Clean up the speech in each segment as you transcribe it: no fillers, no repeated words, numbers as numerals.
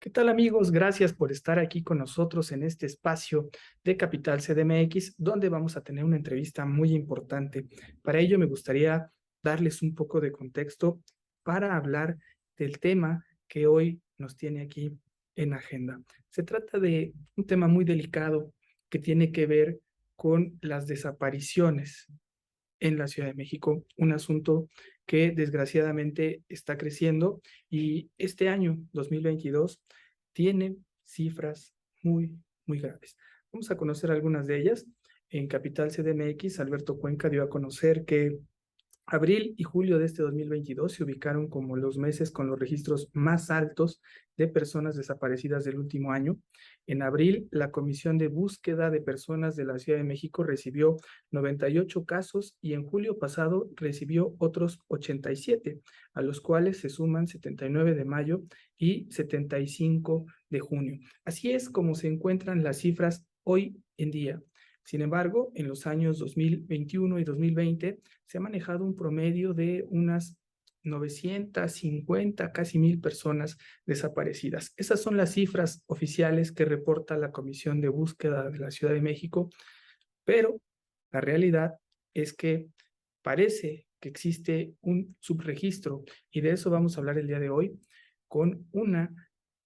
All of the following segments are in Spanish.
¿Qué tal, amigos? Gracias por estar aquí con nosotros en este espacio de Capital CDMX, donde vamos a tener una entrevista muy importante. Para ello me gustaría darles un poco de contexto para hablar del tema que hoy nos tiene aquí en agenda. Se trata de un tema muy delicado que tiene que ver con las desapariciones en la Ciudad de México, un asunto que desgraciadamente está creciendo y este año 2022 tiene cifras muy graves. Vamos a conocer algunas de ellas. En Capital CDMX, Alberto Cuenca dio a conocer que abril y julio de este 2022 se ubicaron como los meses con los registros más altos de personas desaparecidas del último año. En abril, la Comisión de Búsqueda de Personas de la Ciudad de México recibió 98 casos y en julio pasado recibió otros 87, a los cuales se suman 79 de mayo y 75 de junio. Así es como se encuentran las cifras hoy en día. Sin embargo, en los años 2021 y 2020 se ha manejado un promedio de unas 950, casi 1,000 personas desaparecidas. Esas son las cifras oficiales que reporta la Comisión de Búsqueda de la Ciudad de México, pero la realidad es que parece que existe un subregistro y de eso vamos a hablar el día de hoy con una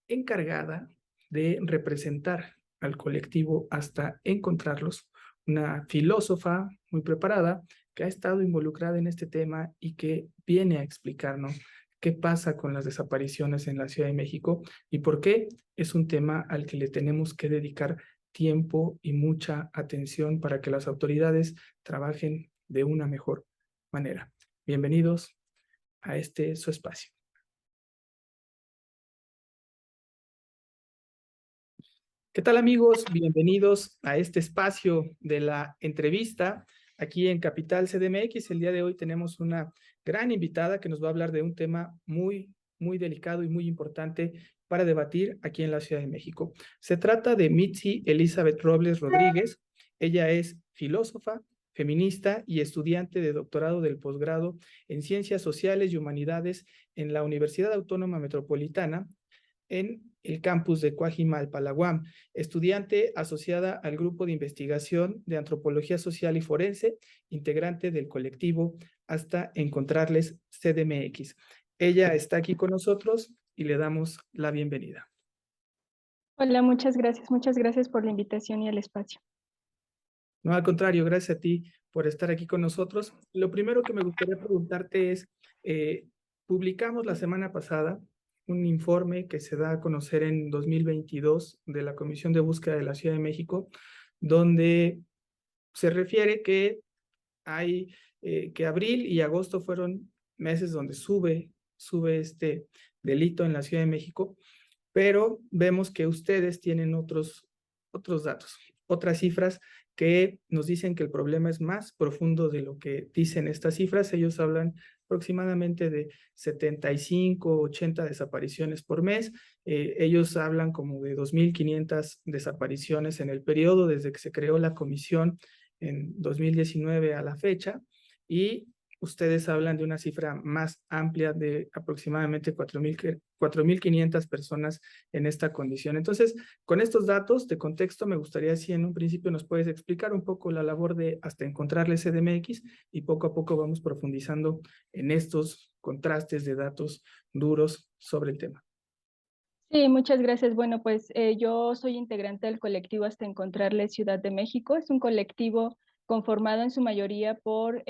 encargada de representar al colectivo hasta encontrarlos, una filósofa muy preparada que ha estado involucrada en este tema y que viene a explicarnos qué pasa con las desapariciones en la Ciudad de México y por qué es un tema al que le tenemos que dedicar tiempo y mucha atención para que las autoridades trabajen de una mejor manera. Bienvenidos a este su espacio. ¿Qué tal, amigos? Bienvenidos a este espacio de la entrevista aquí en Capital CDMX. El día de hoy tenemos una gran invitada que nos va a hablar de un tema muy delicado y muy importante para debatir aquí en la Ciudad de México. Se trata de Mitzi Elizabeth Robles Rodríguez. Ella es filósofa, feminista y estudiante de doctorado del posgrado en Ciencias Sociales y Humanidades en la Universidad Autónoma Metropolitana en el campus de Coajimalpa, la UAM, estudiante asociada al Grupo de Investigación de Antropología Social y Forense, integrante del colectivo Hasta Encontrarles CDMX. Ella está aquí con nosotros y le damos la bienvenida. Hola, muchas gracias por la invitación y el espacio. No, al contrario, gracias a ti por estar aquí con nosotros. Lo primero que me gustaría preguntarte es, eh, publicamos la semana pasada un informe que se da a conocer en 2022 de la Comisión de Búsqueda de la Ciudad de México, donde se refiere que que abril y agosto fueron meses donde sube este delito en la Ciudad de México, pero vemos que ustedes tienen otros datos, otras cifras que nos dicen que el problema es más profundo de lo que dicen estas cifras. Ellos hablan aproximadamente de 75, 80 desapariciones por mes. Ellos hablan como de 2,500 desapariciones en el periodo desde que se creó la comisión en 2019 a la fecha, y ustedes hablan de una cifra más amplia de aproximadamente 4,500 personas en esta condición. Entonces, con estos datos de contexto, me gustaría si en un principio nos puedes explicar un poco la labor de Hasta Encontrarle CDMX y poco a poco vamos profundizando en estos contrastes de datos duros sobre el tema. Sí, muchas gracias. Bueno, pues yo soy integrante del colectivo Hasta Encontrarle Ciudad de México. Es un colectivo conformado en su mayoría por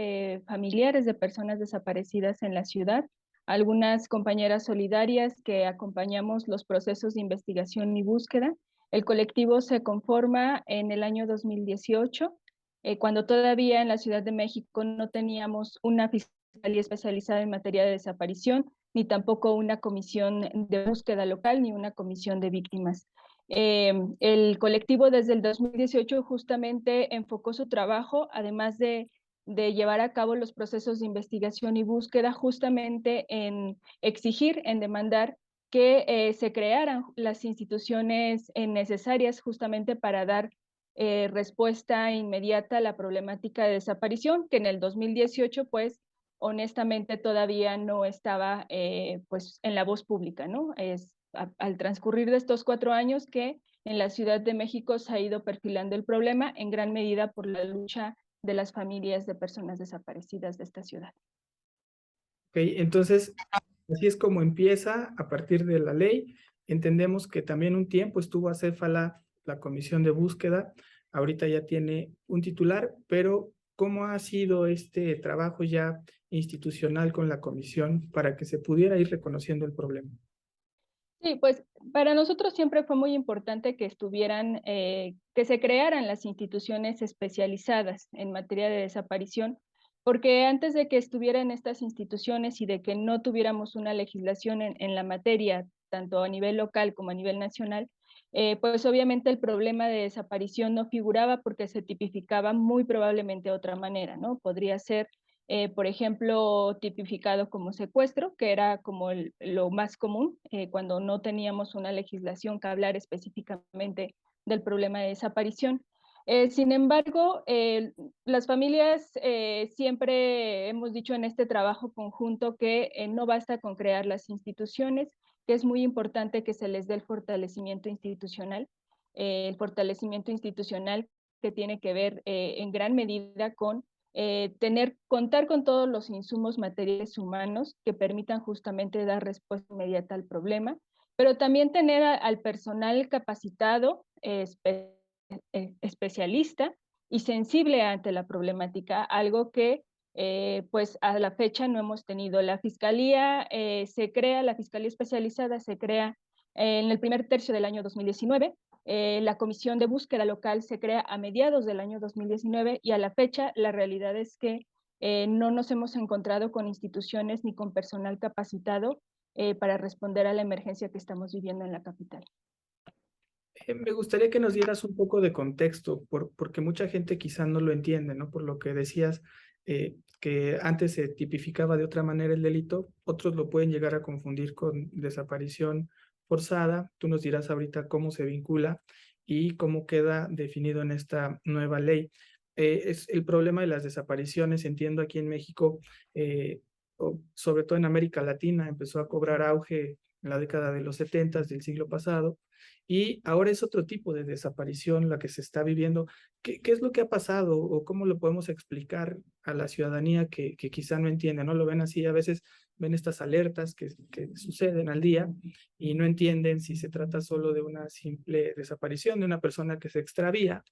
familiares de personas desaparecidas en la ciudad, algunas compañeras solidarias que acompañamos los procesos de investigación y búsqueda. El colectivo se conforma en el año 2018, cuando todavía en la Ciudad de México no teníamos una fiscalía especializada en materia de desaparición, ni tampoco una comisión de búsqueda local, ni una comisión de víctimas. El colectivo desde el 2018 justamente enfocó su trabajo, además de llevar a cabo los procesos de investigación y búsqueda, justamente en exigir, en demandar que se crearan las instituciones necesarias justamente para dar respuesta inmediata a la problemática de desaparición, que en el 2018 pues honestamente todavía no estaba pues en la voz pública, ¿no? al transcurrir de estos 4 años que en la Ciudad de México se ha ido perfilando el problema en gran medida por la lucha de las familias de personas desaparecidas de esta ciudad. Ok, entonces, así es como empieza a partir de la ley. Entendemos que también un tiempo estuvo acéfala la comisión de búsqueda. Ahorita ya tiene un titular, pero ¿cómo ha sido este trabajo ya institucional con la comisión para que se pudiera ir reconociendo el problema? Sí, pues para nosotros siempre fue muy importante que estuvieran, que se crearan las instituciones especializadas en materia de desaparición, porque antes de que estuvieran estas instituciones y de que no tuviéramos una legislación en la materia, tanto a nivel local como a nivel nacional, pues obviamente el problema de desaparición no figuraba porque se tipificaba muy probablemente de otra manera, ¿no? Podría ser por ejemplo, tipificado como secuestro, que era como lo más común cuando no teníamos una legislación que hablar específicamente del problema de desaparición. Sin embargo, las familias siempre hemos dicho en este trabajo conjunto que no basta con crear las instituciones, que es muy importante que se les dé el fortalecimiento institucional que tiene que ver en gran medida con contar con todos los insumos materiales humanos que permitan justamente dar respuesta inmediata al problema, pero también tener al personal capacitado, especialista y sensible ante la problemática, algo que pues a la fecha no hemos tenido. La Fiscalía la Fiscalía Especializada se crea en el primer tercio del año 2019. La Comisión de Búsqueda Local se crea a mediados del año 2019 y a la fecha la realidad es que no nos hemos encontrado con instituciones ni con personal capacitado para responder a la emergencia que estamos viviendo en la capital. Me gustaría que nos dieras un poco de contexto, porque mucha gente quizá no lo entiende, ¿no? Por lo que decías, que antes se tipificaba de otra manera el delito, otros lo pueden llegar a confundir con desaparición forzada. Tú nos dirás ahorita cómo se vincula y cómo queda definido en esta nueva ley. Es el problema de las desapariciones, entiendo aquí en México, sobre todo en América Latina, empezó a cobrar auge en la década de los 70 del siglo pasado y ahora es otro tipo de desaparición la que se está viviendo. ¿Qué es lo que ha pasado o cómo lo podemos explicar a la ciudadanía que quizá no entiende? ¿No lo ven así? A veces ven estas alertas que suceden al día y no entienden si se trata solo de una simple desaparición de una persona que se extravía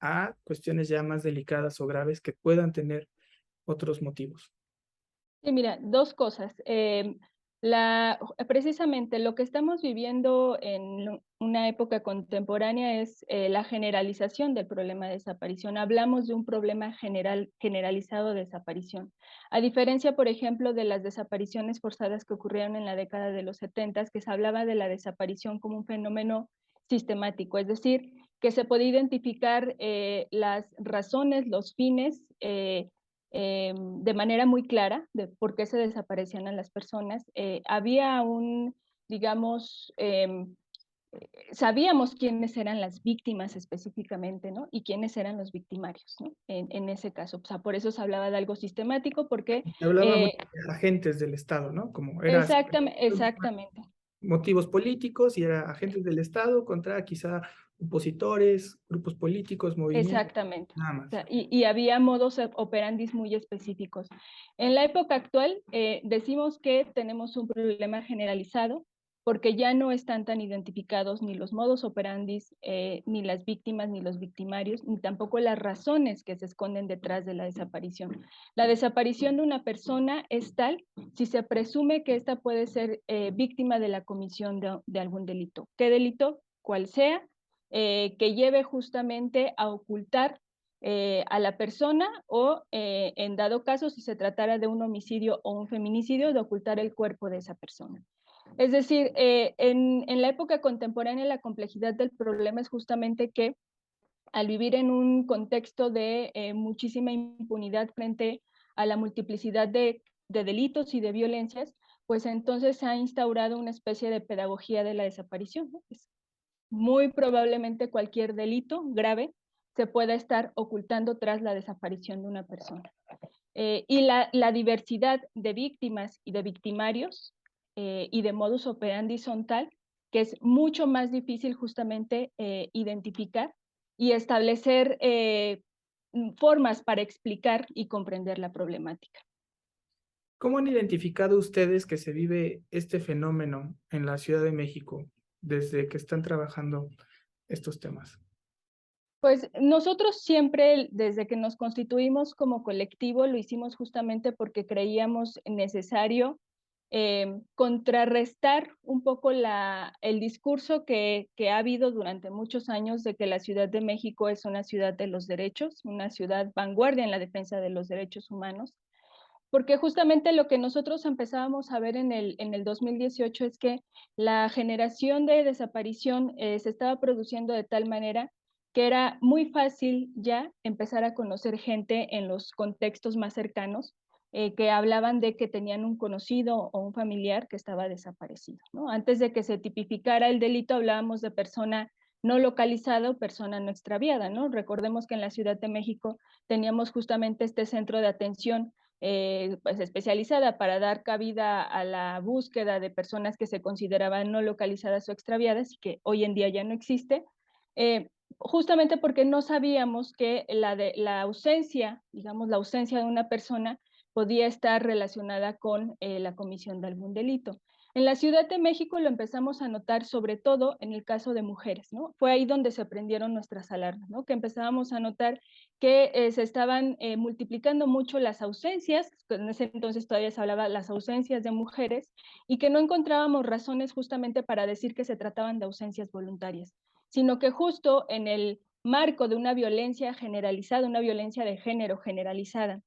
a cuestiones ya más delicadas o graves que puedan tener otros motivos. Sí, mira, dos cosas. Precisamente lo que estamos viviendo en una época contemporánea es la generalización del problema de desaparición. Hablamos de un problema generalizado de desaparición. A diferencia, por ejemplo, de las desapariciones forzadas que ocurrieron en la década de los 70, que se hablaba de la desaparición como un fenómeno sistemático, es decir, que se puede identificar las razones, los fines, de manera muy clara de por qué se desaparecían a las personas. Había digamos, sabíamos quiénes eran las víctimas específicamente, ¿no? Y quiénes eran los victimarios, ¿no? En ese caso, o sea, por eso se hablaba de algo sistemático, porque Se hablaba mucho de agentes del Estado, ¿no? Como era exactamente. motivos políticos y era agentes del Estado contra quizá opositores, grupos políticos, movimientos, Exactamente. nada O más. sea, y había modos operandis muy específicos. En la época actual decimos que tenemos un problema generalizado porque ya no están tan identificados ni los modos operandis, ni las víctimas, ni los victimarios, ni tampoco las razones que se esconden detrás de la desaparición. La desaparición de una persona es tal si se presume que ésta puede ser víctima de la comisión de algún delito. ¿Qué delito? Cual sea, que lleve justamente a ocultar a la persona o, en dado caso, si se tratara de un homicidio o un feminicidio, de ocultar el cuerpo de esa persona. Es decir, en la época contemporánea la complejidad del problema es justamente que al vivir en un contexto de muchísima impunidad frente a la multiplicidad de delitos y de violencias, pues entonces se ha instaurado una especie de pedagogía de la desaparición, ¿no? Muy probablemente cualquier delito grave se pueda estar ocultando tras la desaparición de una persona. Y la diversidad de víctimas y de victimarios y de modus operandi son tal que es mucho más difícil justamente identificar y establecer formas para explicar y comprender la problemática. ¿Cómo han identificado ustedes que se vive este fenómeno en la Ciudad de México desde que están trabajando estos temas? Pues nosotros siempre, desde que nos constituimos como colectivo, lo hicimos justamente porque creíamos necesario contrarrestar un poco el discurso que ha habido durante muchos años de que la Ciudad de México es una ciudad de los derechos, una ciudad vanguardia en la defensa de los derechos humanos, porque justamente lo que nosotros empezábamos a ver en el 2018 es que la generación de desaparición se estaba produciendo de tal manera que era muy fácil ya empezar a conocer gente en los contextos más cercanos que hablaban de que tenían un conocido o un familiar que estaba desaparecido, ¿no? Antes de que se tipificara el delito hablábamos de persona no localizada o persona no extraviada, ¿no? Recordemos que en la Ciudad de México teníamos justamente este centro de atención pues especializada para dar cabida a la búsqueda de personas que se consideraban no localizadas o extraviadas y que hoy en día ya no existe, justamente porque no sabíamos que la ausencia, digamos, la ausencia de una persona podía estar relacionada con la comisión de algún delito. En la Ciudad de México lo empezamos a notar sobre todo en el caso de mujeres, ¿no? Fue ahí donde se prendieron nuestras alarmas, ¿no? Que empezábamos a notar que se estaban multiplicando mucho las ausencias, en ese entonces todavía se hablaba de las ausencias de mujeres, y que no encontrábamos razones justamente para decir que se trataban de ausencias voluntarias, sino que justo en el marco de una violencia generalizada, una violencia de género generalizada,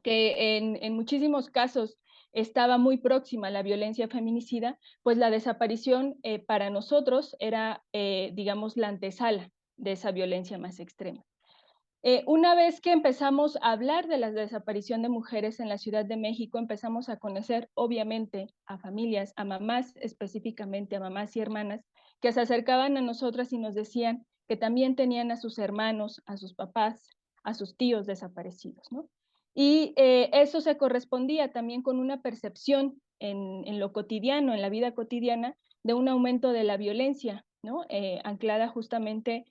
que en muchísimos casos estaba muy próxima a la violencia feminicida, pues la desaparición para nosotros era, digamos, la antesala de esa violencia más extrema. Una vez que empezamos a hablar de la desaparición de mujeres en la Ciudad de México, empezamos a conocer, obviamente, a familias, a mamás específicamente, a mamás y hermanas, que se acercaban a nosotras y nos decían que también tenían a sus hermanos, a sus papás, a sus tíos desaparecidos, ¿no? Y eso se correspondía también con una percepción en lo cotidiano, en la vida cotidiana, de un aumento de la violencia, ¿no? Anclada justamente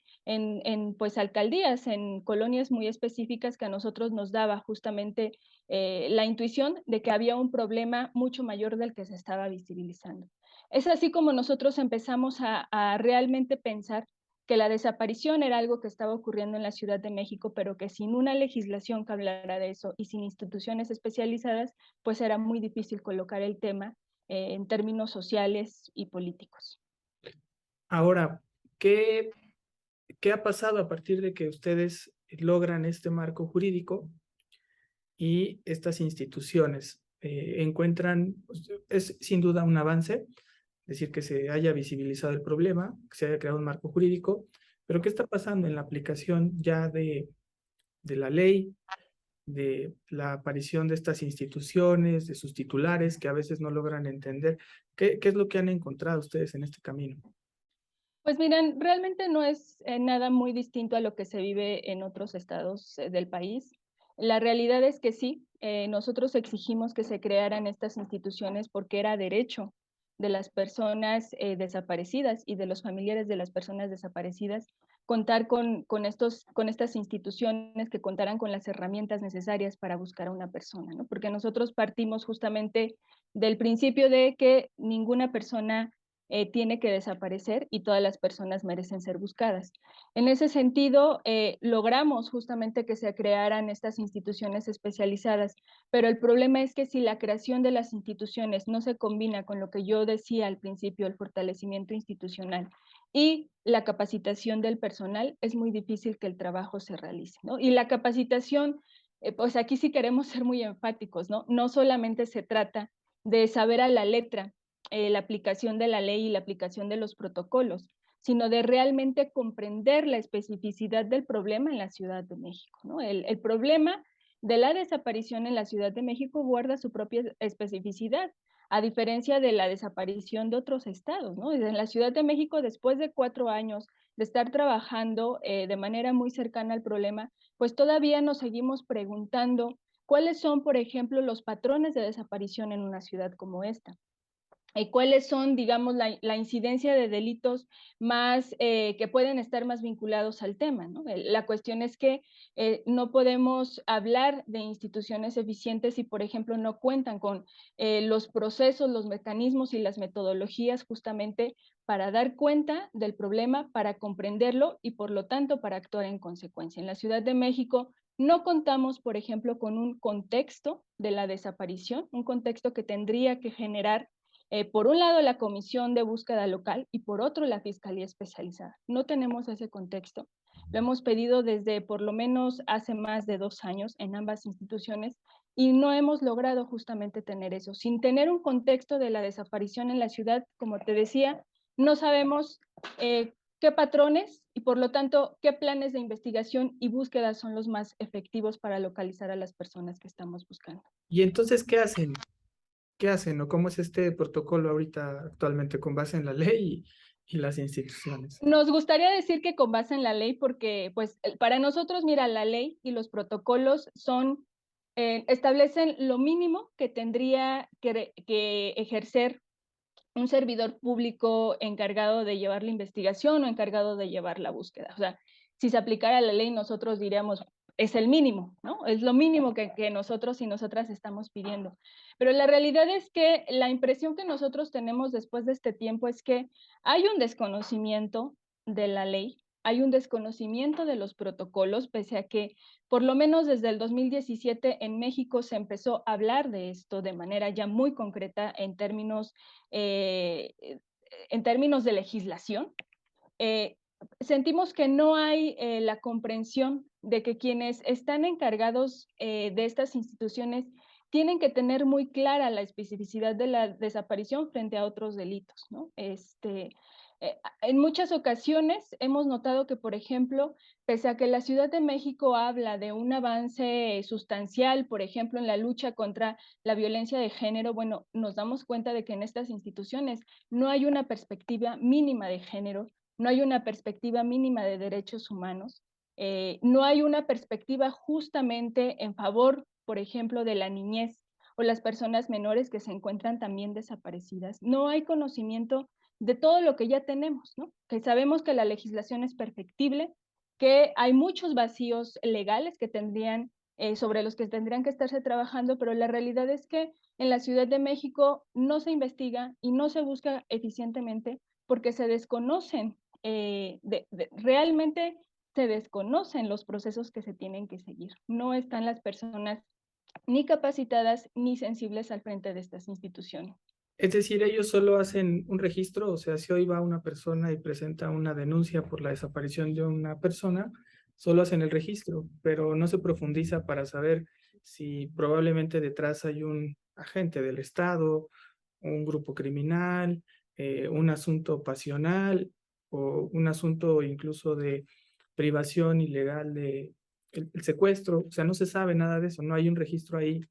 pues alcaldías, en colonias muy específicas que a nosotros nos daba justamente la intuición de que había un problema mucho mayor del que se estaba visibilizando. Es así como nosotros empezamos a realmente pensar que la desaparición era algo que estaba ocurriendo en la Ciudad de México, pero que sin una legislación que hablara de eso y sin instituciones especializadas, pues era muy difícil colocar el tema en términos sociales y políticos. Ahora, ¿qué ha pasado a partir de que ustedes logran este marco jurídico y estas instituciones encuentran, pues, es sin duda un avance, decir que se haya visibilizado el problema, que se haya creado un marco jurídico, pero ¿qué está pasando en la aplicación ya de la ley, de la aparición de estas instituciones, de sus titulares que a veces no logran entender? ¿Qué es lo que han encontrado ustedes en este camino? Pues miren, realmente no es nada muy distinto a lo que se vive en otros estados del país. La realidad es que sí, nosotros exigimos que se crearan estas instituciones porque era derecho de las personas desaparecidas y de los familiares de las personas desaparecidas contar con estas instituciones que contaran con las herramientas necesarias para buscar a una persona, ¿no? Porque nosotros partimos justamente del principio de que ninguna persona tiene que desaparecer y todas las personas merecen ser buscadas. En ese sentido, logramos justamente que se crearan estas instituciones especializadas, pero el problema es que si la creación de las instituciones no se combina con lo que yo decía al principio, el fortalecimiento institucional y la capacitación del personal, es muy difícil que el trabajo se realice, ¿no? Y la capacitación, pues aquí sí queremos ser muy enfáticos, ¿no? No solamente se trata de saber a la letra la aplicación de la ley y la aplicación de los protocolos, sino de realmente comprender la especificidad del problema en la Ciudad de México, ¿no? El problema de la desaparición en la Ciudad de México guarda su propia especificidad, a diferencia de la desaparición de otros estados, ¿no? En la Ciudad de México, después de 4 años de estar trabajando de manera muy cercana al problema, pues todavía nos seguimos preguntando cuáles son, por ejemplo, los patrones de desaparición en una ciudad como esta. cuáles son, digamos, la incidencia de delitos más que pueden estar más vinculados al tema, ¿no? La cuestión es que no podemos hablar de instituciones eficientes si, por ejemplo, no cuentan con los procesos, los mecanismos y las metodologías justamente para dar cuenta del problema, para comprenderlo y, por lo tanto, para actuar en consecuencia. En la Ciudad de México no contamos, por ejemplo, con un contexto de la desaparición, un contexto que tendría que generar por un lado la Comisión de Búsqueda Local y por otro la Fiscalía Especializada. No tenemos ese contexto. Lo hemos pedido desde por lo menos hace más de 2 años en ambas instituciones y no hemos logrado justamente tener eso. Sin tener un contexto de la desaparición en la ciudad, como te decía, no sabemos qué patrones y por lo tanto qué planes de investigación y búsqueda son los más efectivos para localizar a las personas que estamos buscando. Y entonces, ¿qué hacen? ¿Qué hacen o cómo es este protocolo ahorita actualmente con base en la ley y las instituciones? Nos gustaría decir que con base en la ley, porque pues para nosotros, mira, la ley y los protocolos son, establecen lo mínimo que tendría que ejercer un servidor público encargado de llevar la investigación o encargado de llevar la búsqueda. O sea, si se aplicara la ley, nosotros diríamos, es el mínimo, ¿no? Es lo mínimo que nosotros y nosotras estamos pidiendo. Pero la realidad es que la impresión que nosotros tenemos después de este tiempo es que hay un desconocimiento de la ley, hay un desconocimiento de los protocolos, pese a que por lo menos desde el 2017 en México se empezó a hablar de esto de manera ya muy concreta eh, en términos de legislación. Eh, Sentimos que no hay la comprensión de que quienes están encargados de estas instituciones tienen que tener muy clara la especificidad de la desaparición frente a otros delitos, ¿no? En muchas ocasiones hemos notado que, por ejemplo, pese a que la Ciudad de México habla de un avance sustancial, por ejemplo, en la lucha contra la violencia de género, bueno, nos damos cuenta de que en estas instituciones no hay una perspectiva mínima de género, no hay una perspectiva mínima de derechos humanos, no hay una perspectiva justamente en favor, por ejemplo, de la niñez o las personas menores que se encuentran también desaparecidas. No hay conocimiento de todo lo que ya tenemos, ¿no? Que sabemos que la legislación es perfectible, que hay muchos vacíos legales que tendrían, sobre los que tendrían que estarse trabajando, pero la realidad es que en la Ciudad de México no se investiga y no se busca eficientemente porque se desconocen, realmente se desconocen los procesos que se tienen que seguir. No están las personas ni capacitadas ni sensibles al frente de estas instituciones. Es decir, ellos solo hacen un registro, o sea, si hoy va una persona y presenta una denuncia por la desaparición de una persona, solo hacen el registro, pero no se profundiza para saber si probablemente detrás hay un agente del Estado, un grupo criminal, un asunto pasional o un asunto incluso de privación ilegal de el secuestro, o sea, no se sabe nada de eso, no hay un registro ahí.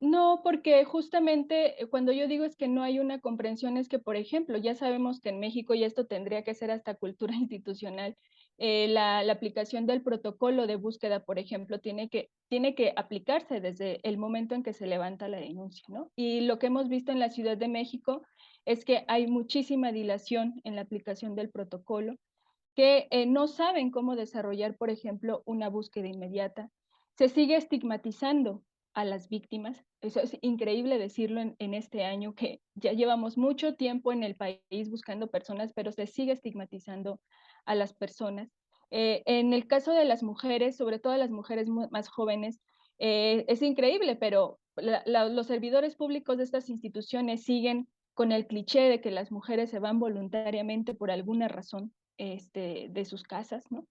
No, porque justamente cuando yo digo es que no hay una comprensión, es que, por ejemplo, ya sabemos que en México, y esto tendría que ser hasta cultura institucional, la aplicación del protocolo de búsqueda, por ejemplo, tiene que aplicarse desde el momento en que se levanta la denuncia, ¿no? Y lo que hemos visto en la Ciudad de México es que hay muchísima dilación en la aplicación del protocolo, que no saben cómo desarrollar, por ejemplo, una búsqueda inmediata. Se sigue estigmatizando a las víctimas. Eso es increíble decirlo en este año, que ya llevamos mucho tiempo en el país buscando personas, pero se sigue estigmatizando a las personas. En el caso de las mujeres, sobre todo las mujeres más jóvenes, es increíble, pero los servidores públicos de estas instituciones siguen con el cliché de que las mujeres se van voluntariamente por alguna razón de sus casas, ¿no?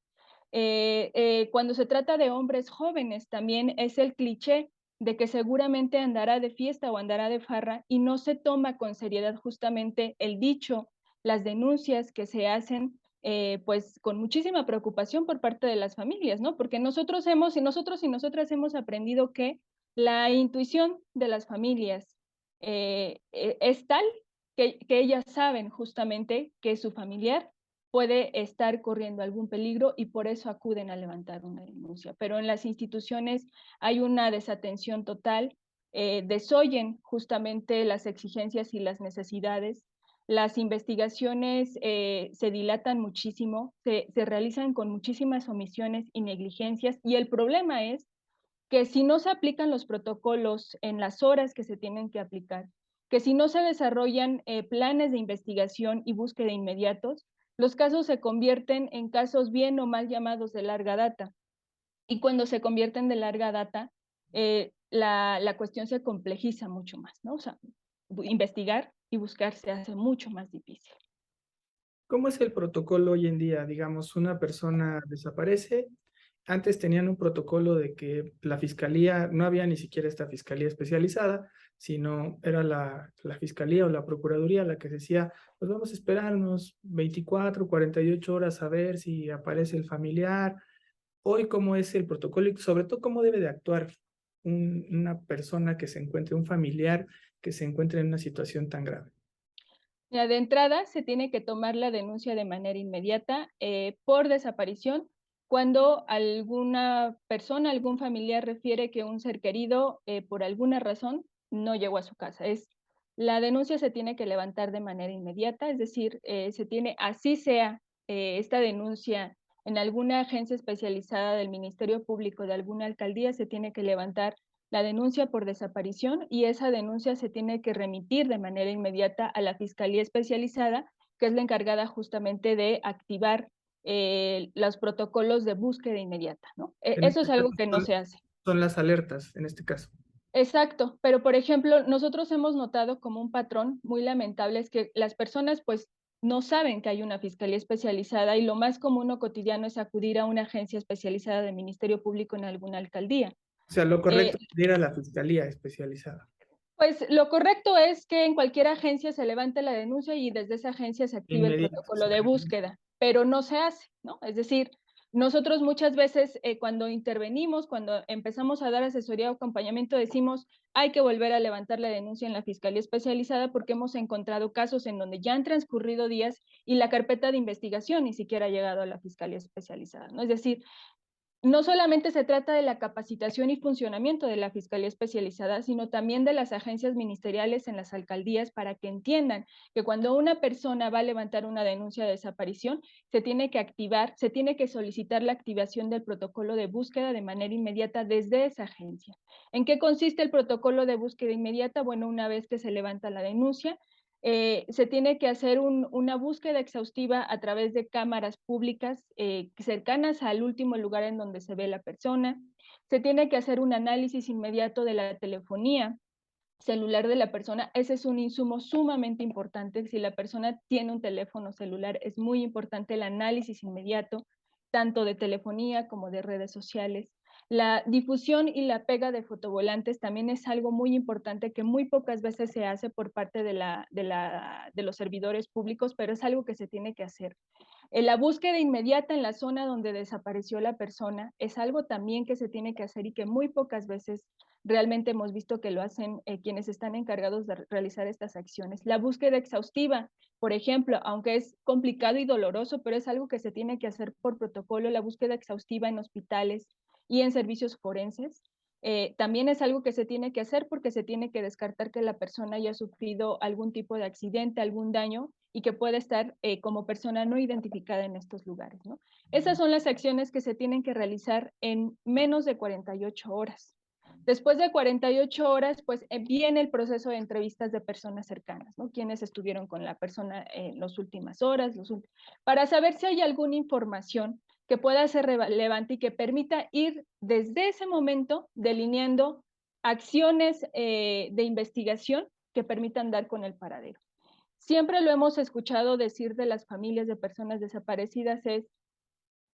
Cuando se trata de hombres jóvenes, también es el cliché de que seguramente andará de fiesta o andará de farra y no se toma con seriedad justamente el dicho, las denuncias que se hacen, pues con muchísima preocupación por parte de las familias, ¿no? Porque nosotros y nosotras hemos aprendido que la intuición de las familias es tal que ellas saben justamente que su familiar puede estar corriendo algún peligro y por eso acuden a levantar una denuncia. Pero en las instituciones hay una desatención total, desoyen justamente las exigencias y las necesidades. Las investigaciones se dilatan muchísimo, se realizan con muchísimas omisiones y negligencias, y el problema es que si no se aplican los protocolos en las horas que se tienen que aplicar, que si no se desarrollan planes de investigación y búsqueda inmediatos, los casos se convierten en casos bien o mal llamados de larga data. Y cuando se convierten de larga data, la cuestión se complejiza mucho más, ¿no? O sea, investigar y buscar se hace mucho más difícil. ¿Cómo es el protocolo hoy en día? Digamos, una persona desaparece. Antes tenían un protocolo de que la fiscalía, no había ni siquiera esta fiscalía especializada, sino era la fiscalía o la procuraduría la que decía, pues vamos a esperarnos 24, 48 horas a ver si aparece el familiar. Hoy, ¿cómo es el protocolo y sobre todo cómo debe de actuar una persona que se encuentre, un familiar que se encuentre en una situación tan grave? Ya de entrada, se tiene que tomar la denuncia de manera inmediata por desaparición cuando alguna persona, algún familiar refiere que un ser querido, por alguna razón, no llegó a su casa. La denuncia se tiene que levantar de manera inmediata, es decir, se tiene, así sea esta denuncia en alguna agencia especializada del Ministerio Público, de alguna alcaldía, se tiene que levantar la denuncia por desaparición, y esa denuncia se tiene que remitir de manera inmediata a la Fiscalía Especializada, que es la encargada justamente de activar los protocolos de búsqueda inmediata, ¿no? En Eso es este algo caso que no se hace. son las alertas, en este caso. Exacto, pero por ejemplo, nosotros hemos notado como un patrón muy lamentable es que las personas pues no saben que hay una fiscalía especializada, y lo más común o cotidiano es acudir a una agencia especializada del Ministerio Público en alguna alcaldía. O sea, lo Eh, correcto es ir a la fiscalía especializada. Pues lo correcto es que en cualquier agencia se levante la denuncia y desde esa agencia se active el Inmediato, protocolo sí. de búsqueda, pero no se hace, ¿no? Es decir, nosotros muchas veces cuando intervenimos, cuando empezamos a dar asesoría o acompañamiento, decimos hay que volver a levantar la denuncia en la Fiscalía Especializada porque hemos encontrado casos en donde ya han transcurrido días y la carpeta de investigación ni siquiera ha llegado a la Fiscalía Especializada, ¿no? Es decir, no solamente se trata de la capacitación y funcionamiento de la Fiscalía Especializada, sino también de las agencias ministeriales en las alcaldías para que entiendan que cuando una persona va a levantar una denuncia de desaparición, se tiene que activar, se tiene que solicitar la activación del protocolo de búsqueda de manera inmediata desde esa agencia. ¿En qué consiste el protocolo de búsqueda inmediata? Bueno, una vez que se levanta la denuncia, se tiene que hacer una búsqueda exhaustiva a través de cámaras públicas cercanas al último lugar en donde se ve la persona. Se tiene que hacer un análisis inmediato de la telefonía celular de la persona. Ese es un insumo sumamente importante. Si la persona tiene un teléfono celular, es muy importante el análisis inmediato, tanto de telefonía como de redes sociales. La difusión y la pega de fotovolantes también es algo muy importante que muy pocas veces se hace por parte de los servidores públicos, pero es algo que se tiene que hacer. La búsqueda inmediata en la zona donde desapareció la persona es algo también que se tiene que hacer y que muy pocas veces realmente hemos visto que lo hacen quienes están encargados de realizar estas acciones. La búsqueda exhaustiva, por ejemplo, aunque es complicado y doloroso, pero es algo que se tiene que hacer por protocolo, la búsqueda exhaustiva en hospitales y en servicios forenses. También es algo que se tiene que hacer porque se tiene que descartar que la persona haya sufrido algún tipo de accidente, algún daño, y que puede estar como persona no identificada en estos lugares, ¿no? Esas son las acciones que se tienen que realizar en menos de 48 horas. Después de 48 horas, pues viene el proceso de entrevistas de personas cercanas, ¿no? Quienes estuvieron con la persona en las últimas horas, para saber si hay alguna información que pueda ser relevante y que permita ir desde ese momento delineando acciones de investigación que permitan dar con el paradero. Siempre lo hemos escuchado decir de las familias de personas desaparecidas es,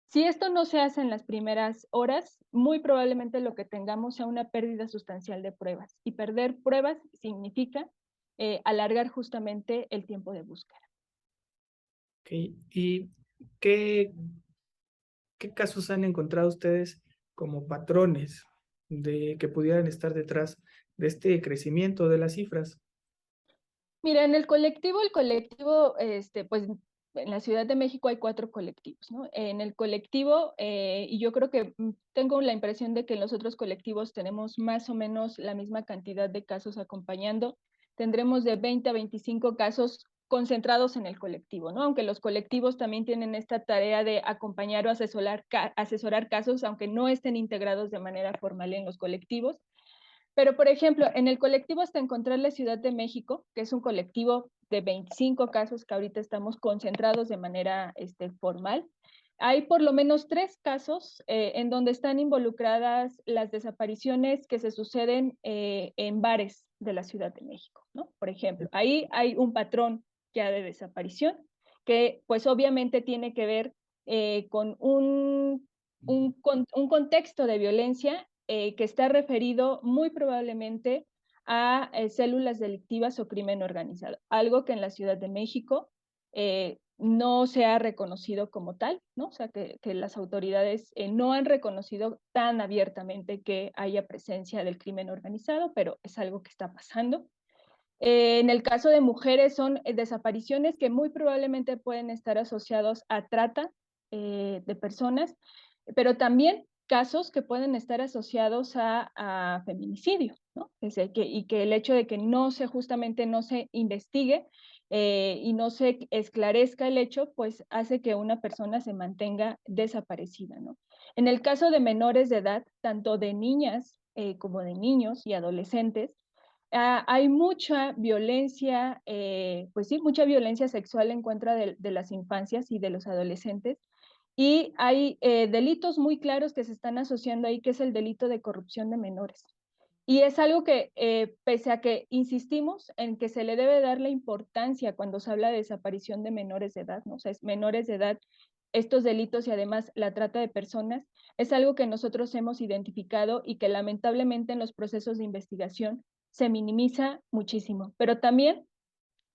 si esto no se hace en las primeras horas, muy probablemente lo que tengamos sea una pérdida sustancial de pruebas. Y perder pruebas significa alargar justamente el tiempo de búsqueda. Okay. ¿Y qué, qué casos han encontrado ustedes como patrones de que pudieran estar detrás de este crecimiento de las cifras? Mira, en el colectivo, pues en la Ciudad de México hay 4 colectivos, ¿no? En el colectivo, y yo creo que tengo la impresión de que en los otros colectivos tenemos más o menos la misma cantidad de casos acompañando, tendremos de 20 a 25 casos concentrados en el colectivo, ¿no? Aunque los colectivos también tienen esta tarea de acompañar o asesorar casos, aunque no estén integrados de manera formal en los colectivos. Pero, por ejemplo, en el colectivo Hasta Encontrar la Ciudad de México, que es un colectivo de 25 casos que ahorita estamos concentrados de manera formal, hay por lo menos 3 casos en donde están involucradas las desapariciones que se suceden en bares de la Ciudad de México, ¿no? Por ejemplo, ahí hay un patrón ya de desaparición que pues obviamente tiene que ver con un contexto de violencia que está referido muy probablemente a células delictivas o crimen organizado, algo que en la Ciudad de México no se ha reconocido como tal, ¿no? O sea, que las autoridades no han reconocido tan abiertamente que haya presencia del crimen organizado, pero es algo que está pasando. En el caso de mujeres son desapariciones que muy probablemente pueden estar asociados a trata de personas, pero también casos que pueden estar asociados a feminicidio, ¿no? Y que el hecho de que justamente no se investigue y no se esclarezca el hecho, pues hace que una persona se mantenga desaparecida, ¿no? En el caso de menores de edad, tanto de niñas como de niños y adolescentes, hay mucha violencia, pues sí, mucha violencia sexual en contra de las infancias y de los adolescentes. Y hay delitos muy claros que se están asociando ahí, que es el delito de corrupción de menores. Y es algo que, pese a que insistimos en que se le debe dar la importancia cuando se habla de desaparición de menores de edad, ¿no? O sea, es menores de edad, estos delitos y además la trata de personas, es algo que nosotros hemos identificado y que lamentablemente en los procesos de investigación se minimiza muchísimo. Pero también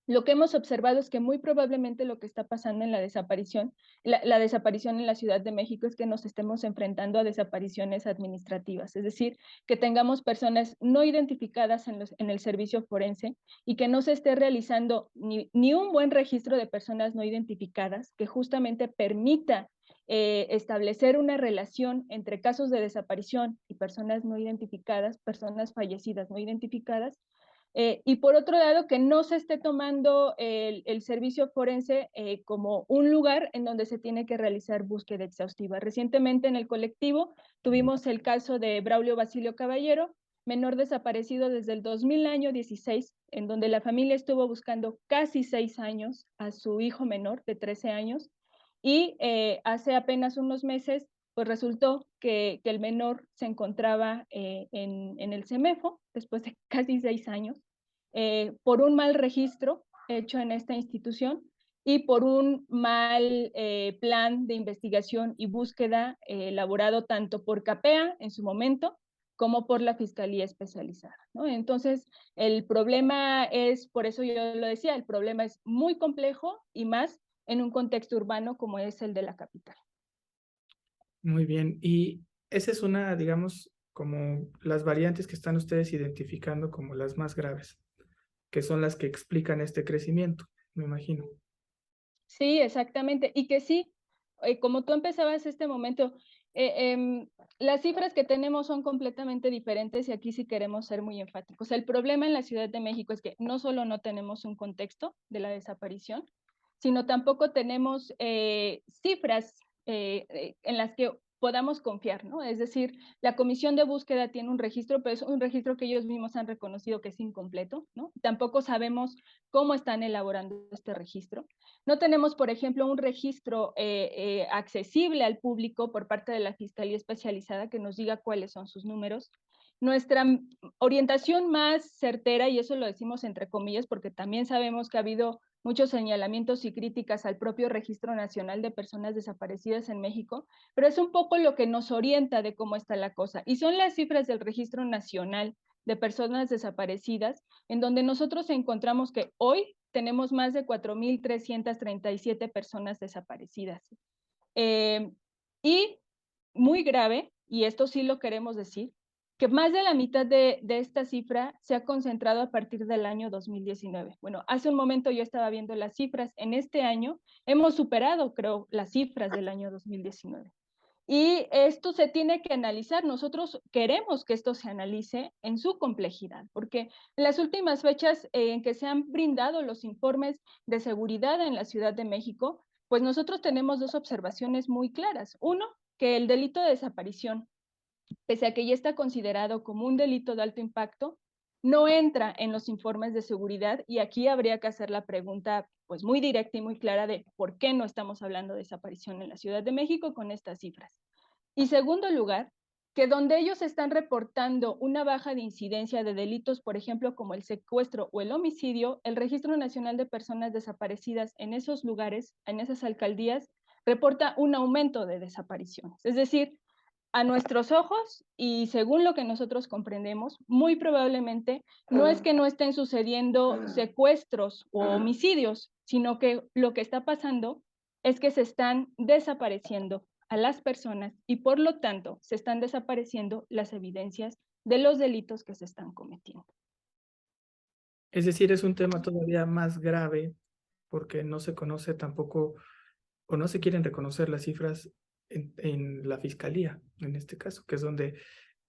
lo que hemos observado es que muy probablemente lo que está pasando en la desaparición en la Ciudad de México es que nos estemos enfrentando a desapariciones administrativas, es decir, que tengamos personas no identificadas en el servicio forense y que no se esté realizando ni un buen registro de personas no identificadas que justamente permita establecer una relación entre casos de desaparición y personas no identificadas, personas fallecidas no identificadas, y por otro lado, que no se esté tomando el servicio forense como un lugar en donde se tiene que realizar búsqueda exhaustiva. Recientemente en el colectivo tuvimos el caso de Braulio Basilio Caballero, menor desaparecido desde el 2016, en donde la familia estuvo buscando casi 6 años a su hijo menor de 13 años, y hace apenas unos meses pues resultó que el menor se encontraba en el CEMEFO después de casi 6 años, por un mal registro hecho en esta institución y por un mal plan de investigación y búsqueda elaborado tanto por CAPEA en su momento como por la Fiscalía Especializada, ¿no? Entonces, el problema es, por eso yo lo decía, el problema es muy complejo y más en un contexto urbano como es el de la capital. Muy bien. Y esa es una, digamos, como las variantes que están ustedes identificando como las más graves, que son las que explican este crecimiento, me imagino. Sí, exactamente. Y que sí, como tú empezabas este momento, eh, em, las cifras que tenemos son completamente diferentes y aquí sí queremos ser muy enfáticos. El problema en la Ciudad de México es que no solo no tenemos un contexto de la desaparición, sino tampoco tenemos cifras en las que podamos confiar, ¿no? Es decir, la comisión de búsqueda tiene un registro, pero es un registro que ellos mismos han reconocido que es incompleto, ¿no? Tampoco sabemos cómo están elaborando este registro. No tenemos, por ejemplo, un registro accesible al público por parte de la Fiscalía Especializada que nos diga cuáles son sus números. Nuestra orientación más certera, y eso lo decimos entre comillas porque también sabemos que ha habido muchos señalamientos y críticas al propio Registro Nacional de Personas Desaparecidas en México, pero es un poco lo que nos orienta de cómo está la cosa. Y son las cifras del Registro Nacional de Personas Desaparecidas, en donde nosotros encontramos que hoy tenemos más de 4.337 personas desaparecidas. Y muy grave, y esto sí lo queremos decir, que más de la mitad de esta cifra se ha concentrado a partir del año 2019. Bueno, hace un momento yo estaba viendo las cifras. En este año hemos superado, creo, las cifras del año 2019. Y esto se tiene que analizar. Nosotros queremos que esto se analice en su complejidad, porque en las últimas fechas en que se han brindado los informes de seguridad en la Ciudad de México, pues nosotros tenemos dos observaciones muy claras. Uno, que el delito de desaparición, pese a que ya está considerado como un delito de alto impacto, no entra en los informes de seguridad, y aquí habría que hacer la pregunta pues muy directa y muy clara de por qué no estamos hablando de desaparición en la Ciudad de México con estas cifras. Y segundo lugar, que donde ellos están reportando una baja de incidencia de delitos, por ejemplo, como el secuestro o el homicidio, el Registro Nacional de Personas Desaparecidas en esos lugares, en esas alcaldías, reporta un aumento de desapariciones. Es decir, a nuestros ojos y según lo que nosotros comprendemos, muy probablemente no es que no estén sucediendo secuestros o homicidios, sino que lo que está pasando es que se están desapareciendo a las personas y por lo tanto se están desapareciendo las evidencias de los delitos que se están cometiendo. Es decir, es un tema todavía más grave porque no se conoce tampoco o no se quieren reconocer las cifras en la fiscalía, en este caso, que es donde...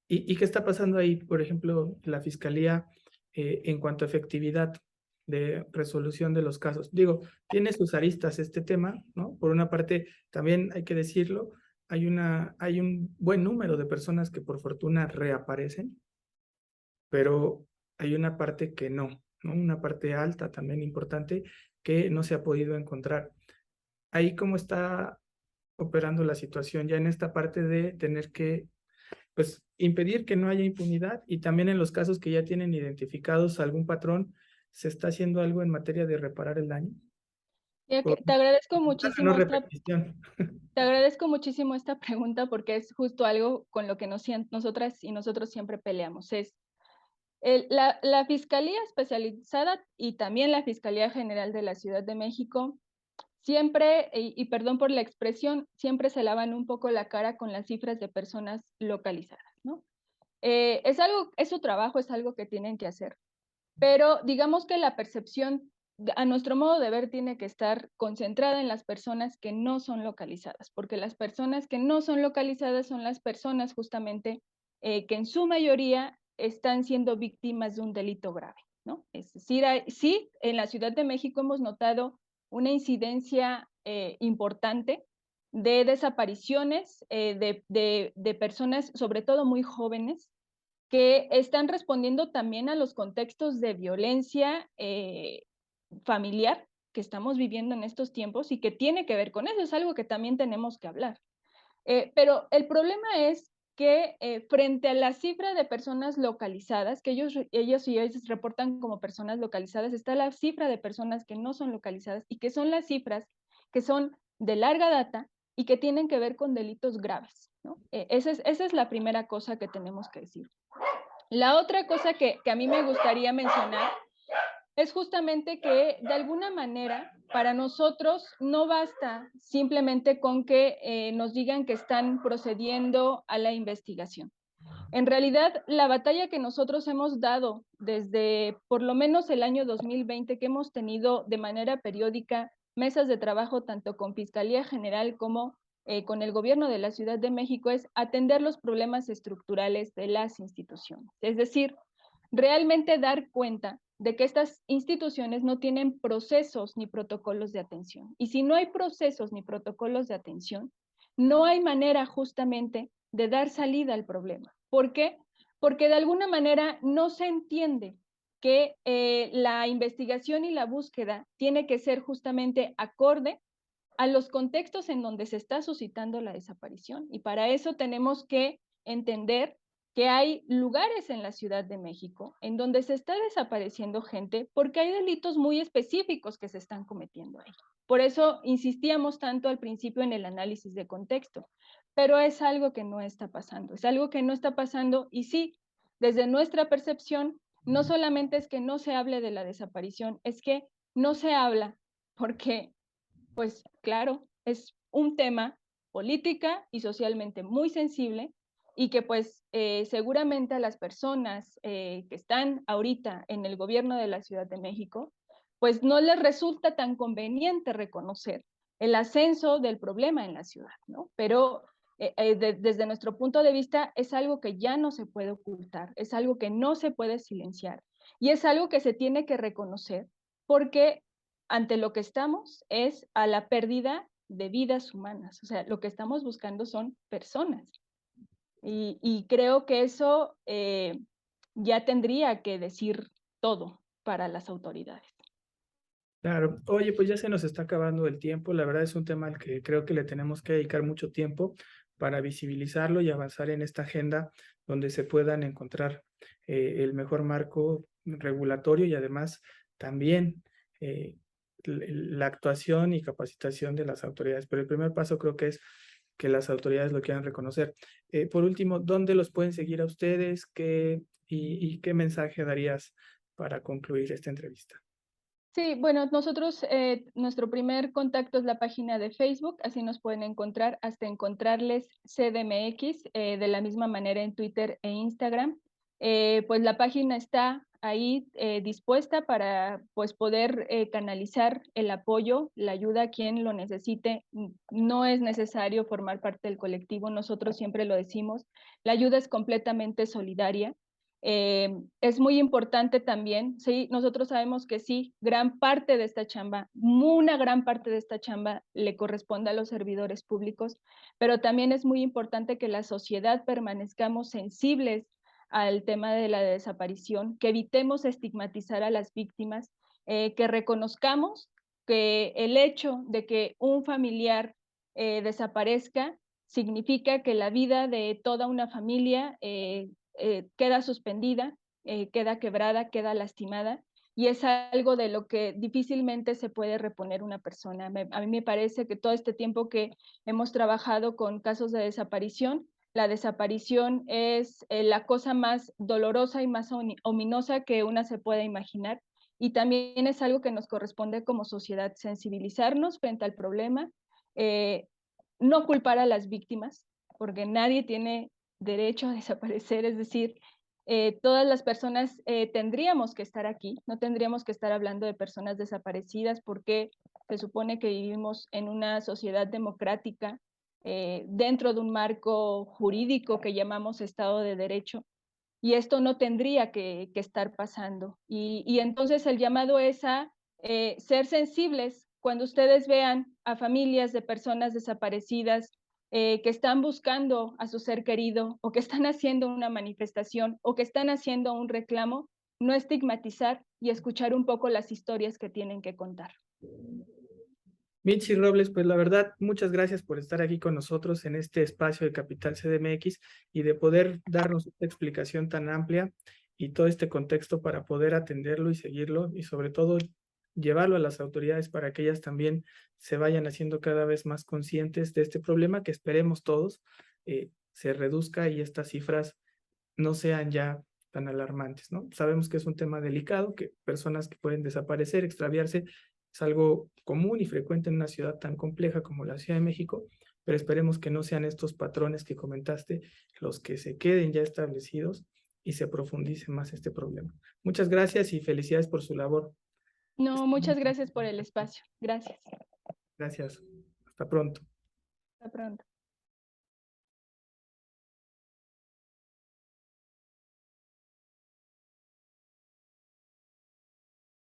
¿Y qué está pasando ahí, por ejemplo, la fiscalía en cuanto a efectividad de resolución de los casos? Digo, tiene sus aristas este tema, ¿no? Por una parte, también hay que decirlo, hay un buen número de personas que por fortuna reaparecen, pero hay una parte que no, ¿no? Una parte alta también importante que no se ha podido encontrar. Ahí cómo está operando la situación ya en esta parte de tener que, pues, impedir que no haya impunidad, y también en los casos que ya tienen identificados algún patrón, ¿se está haciendo algo en materia de reparar el daño? Por Te agradezco la no muchísimo repetición. te agradezco muchísimo esta pregunta porque es justo algo con lo que nosotras y nosotros siempre peleamos. La Fiscalía Especializada y también la Fiscalía General de la Ciudad de México siempre, y perdón por la expresión, siempre se lavan un poco la cara con las cifras de personas localizadas, ¿no? Es su trabajo, es algo que tienen que hacer, pero digamos que la percepción, a nuestro modo de ver, tiene que estar concentrada en las personas que no son localizadas, porque las personas que no son localizadas son las personas justamente que en su mayoría están siendo víctimas de un delito grave, ¿no? Es decir, sí, en la Ciudad de México hemos notado una incidencia importante de desapariciones de personas, sobre todo muy jóvenes, que están respondiendo también a los contextos de violencia familiar que estamos viviendo en estos tiempos y que tiene que ver con eso, es algo que también tenemos que hablar. Pero el problema es que frente a la cifra de personas localizadas, que ellos y ellas reportan como personas localizadas, está la cifra de personas que no son localizadas y que son las cifras que son de larga data y que tienen que ver con delitos graves, ¿no? Esa es la primera cosa que tenemos que decir. La otra cosa que a mí me gustaría mencionar es justamente que de alguna manera para nosotros no basta simplemente con que nos digan que están procediendo a la investigación. En realidad, la batalla que nosotros hemos dado desde por lo menos el año 2020, que hemos tenido de manera periódica mesas de trabajo tanto con Fiscalía General como con el gobierno de la Ciudad de México, es atender los problemas estructurales de las instituciones. Es decir, realmente dar cuenta de que estas instituciones no tienen procesos ni protocolos de atención. Y si no hay procesos ni protocolos de atención, no hay manera justamente de dar salida al problema. ¿Por qué? Porque de alguna manera no se entiende que la investigación y la búsqueda tiene que ser justamente acorde a los contextos en donde se está suscitando la desaparición. Y para eso tenemos que entender que hay lugares en la Ciudad de México en donde se está desapareciendo gente porque hay delitos muy específicos que se están cometiendo ahí. Por eso insistíamos tanto al principio en el análisis de contexto, pero es algo que no está pasando, es algo que no está pasando y sí, desde nuestra percepción, no solamente es que no se hable de la desaparición, es que no se habla porque pues claro, es un tema política y socialmente muy sensible y que pues seguramente a las personas que están ahorita en el gobierno de la Ciudad de México, pues no les resulta tan conveniente reconocer el ascenso del problema en la ciudad, ¿no? Pero desde nuestro punto de vista es algo que ya no se puede ocultar, es algo que no se puede silenciar y es algo que se tiene que reconocer porque ante lo que estamos es a la pérdida de vidas humanas, o sea, lo que estamos buscando son personas. Y creo que eso ya tendría que decir todo para las autoridades. Claro, oye, pues ya se nos está acabando el tiempo. La verdad es un tema al que creo que le tenemos que dedicar mucho tiempo para visibilizarlo y avanzar en esta agenda donde se puedan encontrar el mejor marco regulatorio y además también la actuación y capacitación de las autoridades. Pero el primer paso creo que es que las autoridades lo quieran reconocer. Por último, ¿dónde los pueden seguir a ustedes? ¿Y qué mensaje darías para concluir esta entrevista? Sí, bueno, nosotros, nuestro primer contacto es la página de Facebook, así nos pueden encontrar hasta encontrarles CDMX, de la misma manera en Twitter e Instagram. Pues la página está ahí dispuesta para pues poder canalizar el apoyo, la ayuda a quien lo necesite. No es necesario formar parte del colectivo, nosotros siempre lo decimos, la ayuda es completamente solidaria. Es muy importante también, sí, nosotros sabemos que sí, gran parte de esta chamba, una gran parte de esta chamba le corresponde a los servidores públicos, pero también es muy importante que la sociedad permanezcamos sensibles al tema de la desaparición, que evitemos estigmatizar a las víctimas, que reconozcamos que el hecho de que un familiar desaparezca significa que la vida de toda una familia queda suspendida, queda quebrada, queda lastimada, y es algo de lo que difícilmente se puede reponer una persona. A mí me parece que todo este tiempo que hemos trabajado con casos de desaparición, la desaparición es la cosa más dolorosa y más ominosa que una se pueda imaginar, y también es algo que nos corresponde como sociedad sensibilizarnos frente al problema, eh, no culpar a las víctimas, porque nadie tiene derecho a desaparecer, es decir, todas las personas tendríamos que estar aquí, no tendríamos que estar hablando de personas desaparecidas porque se supone que vivimos en una sociedad democrática dentro de un marco jurídico que llamamos Estado de Derecho y esto no tendría que estar pasando. Y entonces el llamado es a ser sensibles cuando ustedes vean a familias de personas desaparecidas que están buscando a su ser querido o que están haciendo una manifestación o que están haciendo un reclamo, no estigmatizar y escuchar un poco las historias que tienen que contar. Mitzi Robles, pues la verdad, muchas gracias por estar aquí con nosotros en este espacio de Capital CDMX y de poder darnos esta explicación tan amplia y todo este contexto para poder atenderlo y seguirlo y sobre todo llevarlo a las autoridades para que ellas también se vayan haciendo cada vez más conscientes de este problema que esperemos todos se reduzca y estas cifras no sean ya tan alarmantes, ¿no? Sabemos que es un tema delicado, que personas que pueden desaparecer, extraviarse, es algo común y frecuente en una ciudad tan compleja como la Ciudad de México, pero esperemos que no sean estos patrones que comentaste los que se queden ya establecidos y se profundice más este problema. Muchas gracias y felicidades por su labor. No, muchas gracias por el espacio. Gracias. Gracias. Hasta pronto. Hasta pronto.